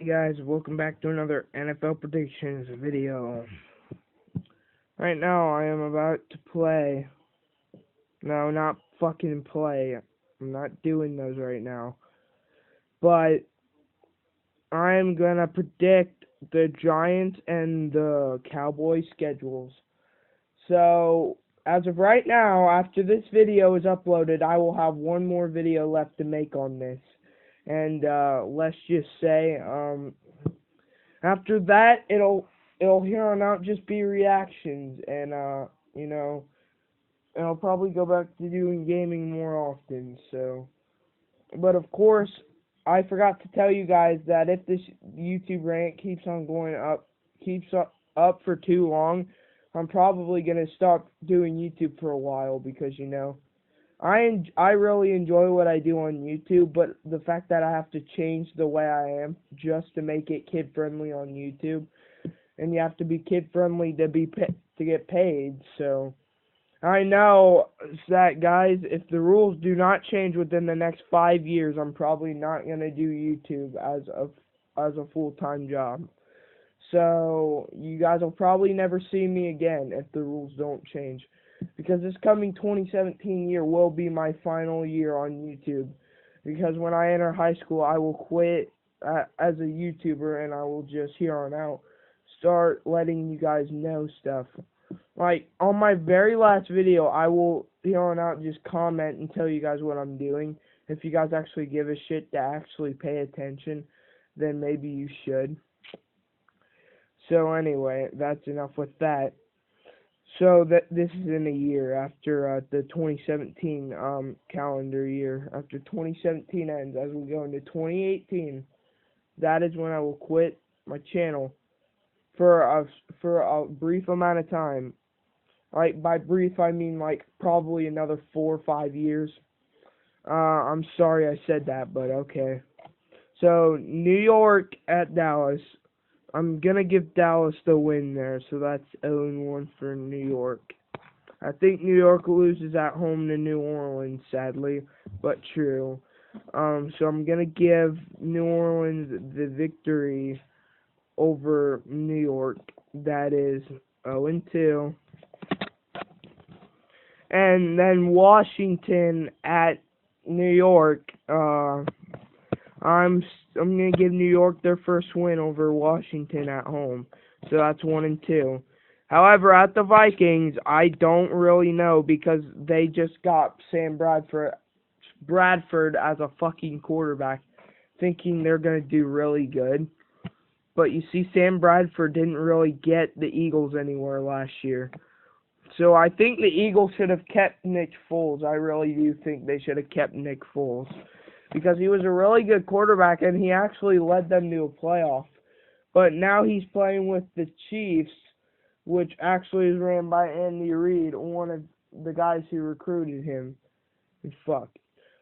Hey guys, welcome back to another NFL predictions video. Right now I am about to play. No, not fucking play. I'm not doing those right now. But I'm gonna predict the Giants and the Cowboys schedules. So, as of right now, after this video is uploaded, I will have one more video left to make on this. And let's just say, after that, it'll here on out just be reactions, and you know, and I'll probably go back to doing gaming more often. So, but of course, I forgot to tell you guys that if this YouTube rant keeps on going up, keeps up for too long, I'm probably gonna stop doing YouTube for a while because I really enjoy what I do on YouTube, but the fact that I have to change the way I am just to make it kid friendly on YouTube, and you have to be kid friendly to to get paid. So I know that, guys, if the rules do not change within the next 5 years, I'm probably not gonna do YouTube as a full-time job. So you guys will probably never see me again if the rules don't change, because this coming 2017 year will be my final year on YouTube, because when I enter high school I will quit as a YouTuber, and I will just here on out start letting you guys know stuff. Like on my very last video, I will here on out just comment and tell you guys what I'm doing. If you guys actually give a shit to actually pay attention, then maybe you should. So anyway, that's enough with that. So that this is in a year after the 2017 calendar year. After 2017 ends, as we go into 2018, that is when I will quit my channel for a brief amount of time. Like by brief, I mean like probably another 4 or 5 years. I'm sorry I said that, but okay. So New York at Dallas. I'm gonna give Dallas the win there, so that's 0-1 for New York. I think New York loses at home to New Orleans, sadly, but true. So I'm gonna give New Orleans the victory over New York. That is 0-2. And then Washington at New York. I'm gonna give New York their first win over Washington at home, so that's 1-2. However, at the Vikings, I don't really know, because they just got Sam Bradford as a fucking quarterback, thinking they're gonna do really good. But you see, Sam Bradford didn't really get the Eagles anywhere last year. So I think the Eagles should have kept Nick Foles. I really do think they should have kept Nick Foles, because he was a really good quarterback, and he actually led them to a playoff. But now he's playing with the Chiefs, which actually is ran by Andy Reid, one of the guys who recruited him. And fuck.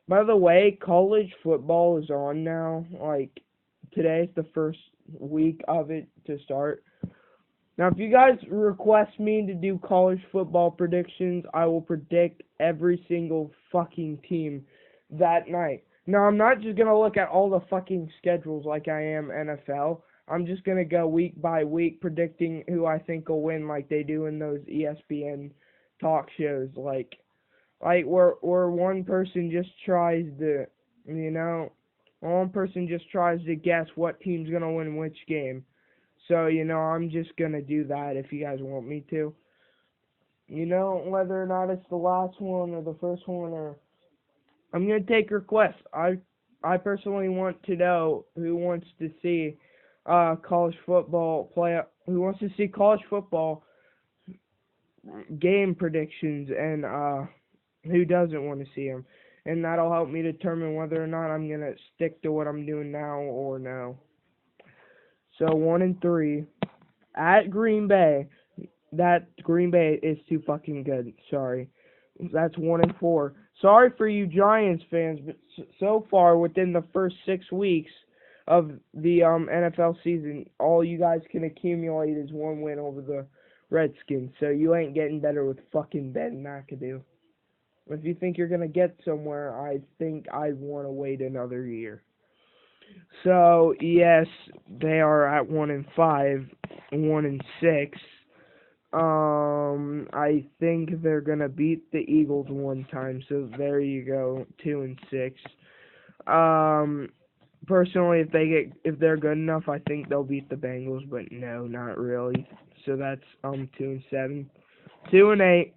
By the way, college football is on now. Like, today's the first week of it to start. Now, if you guys request me to do college football predictions, I will predict every single fucking team that night. Now, I'm not just going to look at all the fucking schedules like I am NFL. I'm just going to go week by week predicting who I think will win, like they do in those ESPN talk shows. Like where one person just tries to, one person just tries to guess what team's going to win which game. So, I'm just going to do that if you guys want me to. Whether or not it's the last one or the first one, or I'm going to take requests. I personally want to know who wants to see college football who wants to see college football game predictions, and who doesn't want to see them. And that'll help me determine whether or not I'm going to stick to what I'm doing now or no. So 1-3 at Green Bay. That Green Bay is too fucking good. Sorry. That's 1-4. Sorry for you Giants fans, but so far within the first 6 weeks of the NFL season, all you guys can accumulate is one win over the Redskins. So you ain't getting better with fucking Ben McAdoo. If you think you're gonna get somewhere, I think I want to wait another year. So yes, they are at 1-5, 1-6. I think they're gonna beat the Eagles one time. So there you go, 2-6. Um, Personally, if they're good enough, I think they'll beat the Bengals. But no, not really. So that's 2-7, 2-8.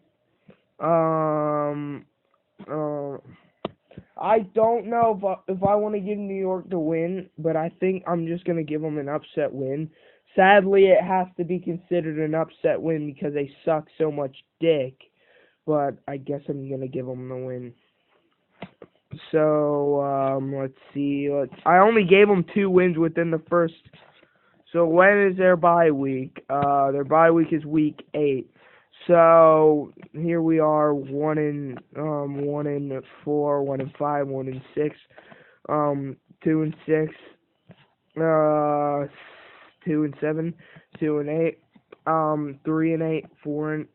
Um, uh, I don't know if I want to give New York the win, but I think I'm just gonna give them an upset win. Sadly, it has to be considered an upset win because they suck so much dick. But I guess I'm gonna give them the win. So let's see. I only gave them 2 wins within the first. So when is their bye week? Their bye week is week 8. So here we are, 1-4, 1-5, 1-6, 2-6, 2-7, 2-8, 3-8, 4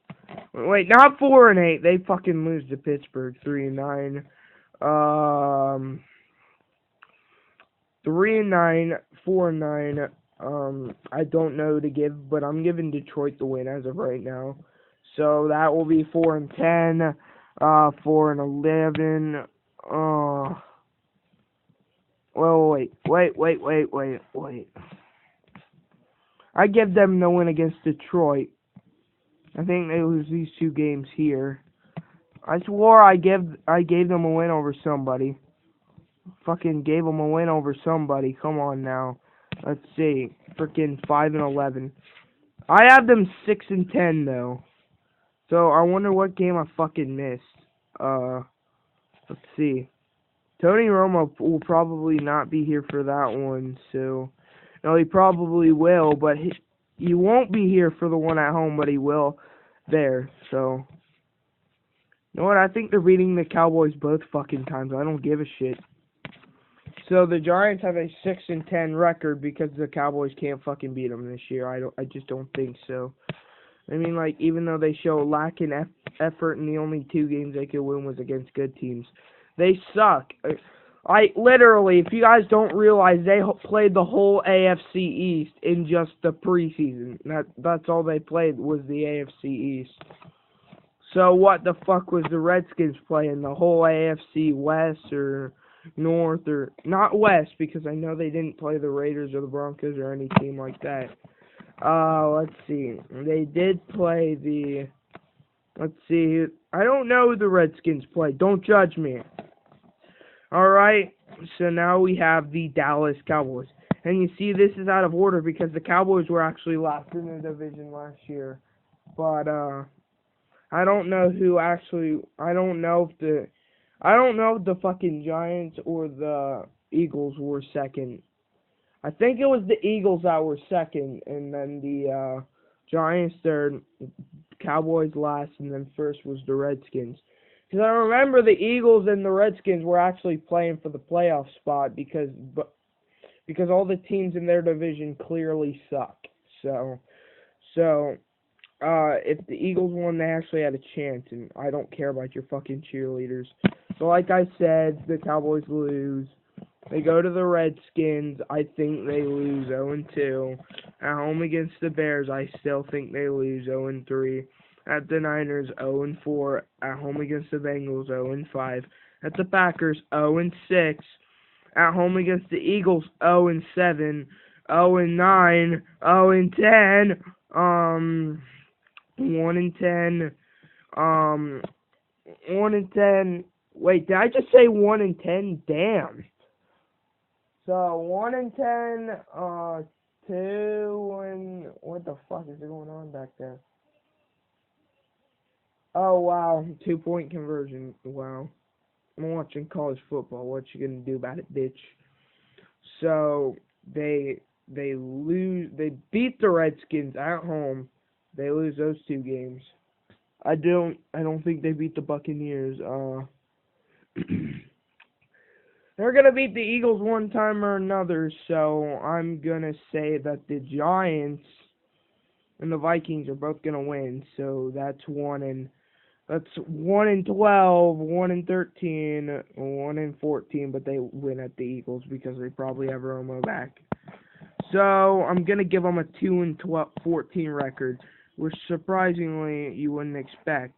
wait, not 4-8. They fucking lose to Pittsburgh. 3-9, 3-9, 4-9. I don't know who to give, but I'm giving Detroit the win as of right now. So that will be 4-10, 4-11. Well, wait. I give them the win against Detroit. I think they lose these 2 games here. I swore I gave them a win over somebody. Fucking gave them a win over somebody. Come on now. Let's see. Freaking 5-11. I have them 6-10 though. So I wonder what game I fucking missed. Let's see. Tony Romo will probably not be here for that one. So no, he probably will, but he won't be here for the one at home, but he will there. So you know what? I think they're beating the Cowboys both fucking times. I don't give a shit. So the Giants have a 6-10 record because the Cowboys can't fucking beat them this year. I just don't think so. I mean, like, even though they show lack in effort and the only 2 games they could win was against good teams, they suck. I literally, if you guys don't realize, they played the whole AFC East in just the preseason. That's all they played was the AFC East. So what the fuck was the Redskins playing? The whole AFC West or North, or not West, because I know they didn't play the Raiders or the Broncos or any team like that. Let's see. They did play the. Let's see. I don't know who the Redskins played. Don't judge me. Alright. So now we have the Dallas Cowboys. And you see, this is out of order because the Cowboys were actually last in the division last year. But, I don't know who actually. I don't know if the fucking Giants or the Eagles were second. I think it was the Eagles that were second, and then the Giants third, Cowboys last, and then first was the Redskins. Because I remember the Eagles and the Redskins were actually playing for the playoff spot because all the teams in their division clearly suck. So if the Eagles won, they actually had a chance, and I don't care about your fucking cheerleaders. So like I said, the Cowboys lose. They go to the Redskins. I think they lose 0-2. At home against the Bears, I still think they lose 0-3. At the Niners, 0-4. At home against the Bengals, 0-5. At the Packers, 0-6. At home against the Eagles, 0-7. 0-9. 0-10. 1-10. 1-10. Wait, did I just say 1-10? Damn. So 1-10, 2 and what the fuck is going on back there? Oh wow, 2-point conversion. Wow. I'm watching college football. What you gonna do about it, bitch? So they lose. They beat the Redskins at home. They lose those 2 games. I don't think they beat the Buccaneers. They're going to beat the Eagles one time or another, so I'm going to say that the Giants and the Vikings are both going to win, so that's 1-9. That's 1-12, 1-13, 1-14, but they win at the Eagles because they probably have Romo back. So I'm gonna give them a 2-14 record, which surprisingly you wouldn't expect.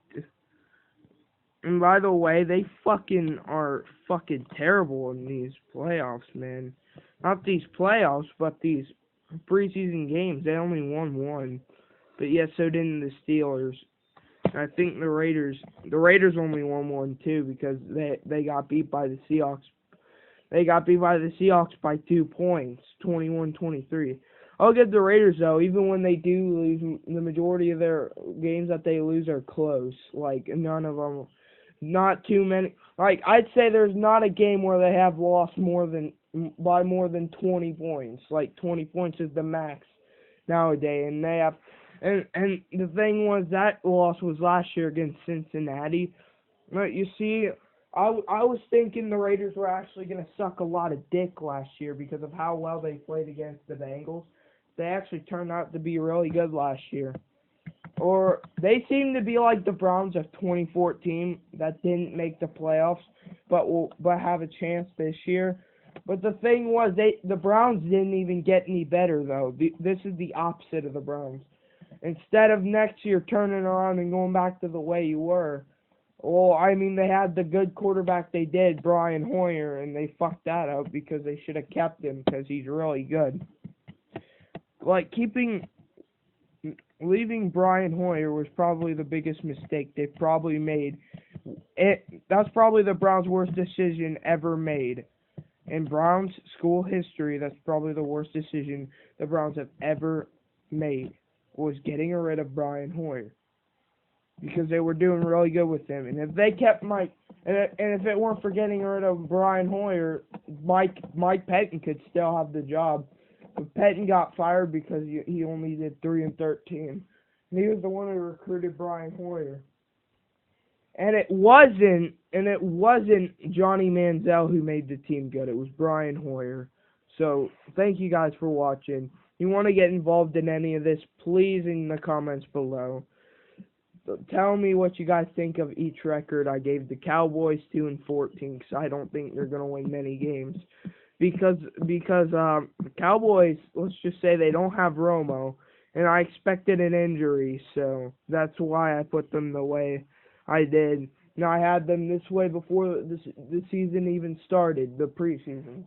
And by the way, they are fucking terrible in these playoffs, man. Not these playoffs, but these preseason games. They only won one, but yes, so didn't the Steelers. I think the Raiders only won one too because they got beat by the Seahawks. They got beat by the Seahawks by 2 points, 21-23. I'll give the Raiders though, even when they do lose, the majority of their games that they lose are close. Like none of them, not too many. Like I'd say there's not a game where they have lost by more than 20 points. Like 20 points is the max nowadays, and they have. And the thing was, that loss was last year against Cincinnati. But you see, I was thinking the Raiders were actually going to suck a lot of dick last year because of how well they played against the Bengals. They actually turned out to be really good last year. Or they seem to be like the Browns of 2014 that didn't make the playoffs but have a chance this year. But the thing was, the Browns didn't even get any better, though. This is the opposite of the Browns. Instead of next year turning around and going back to the way you were, well, I mean, they had the good quarterback they did, Brian Hoyer, and they fucked that up because they should have kept him because he's really good. Like, leaving Brian Hoyer was probably the biggest mistake they probably made. That's probably the Browns' worst decision ever made. In Browns school history, that's probably the worst decision the Browns have ever made, was getting rid of Brian Hoyer. Because they were doing really good with him. And if they kept and if it weren't for getting rid of Brian Hoyer, Mike Pettin could still have the job. But Pettin got fired because he only did 3-13. And he was the one who recruited Brian Hoyer. And it wasn't Johnny Manziel who made the team good. It was Brian Hoyer. So thank you guys for watching. If you want to get involved in any of this, please in the comments below. So tell me what you guys think of each record. I gave the Cowboys 2-14 because I don't think they're going to win many games. Because the Cowboys, let's just say they don't have Romo, and I expected an injury, so that's why I put them the way I did. Now, I had them this way before the season even started, the preseason.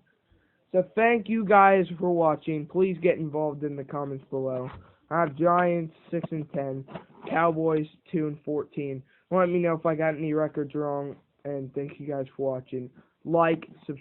So thank you guys for watching. Please get involved in the comments below. I have Giants 6-10, Cowboys 2-14. Let me know if I got any records wrong, and thank you guys for watching. Like, subscribe.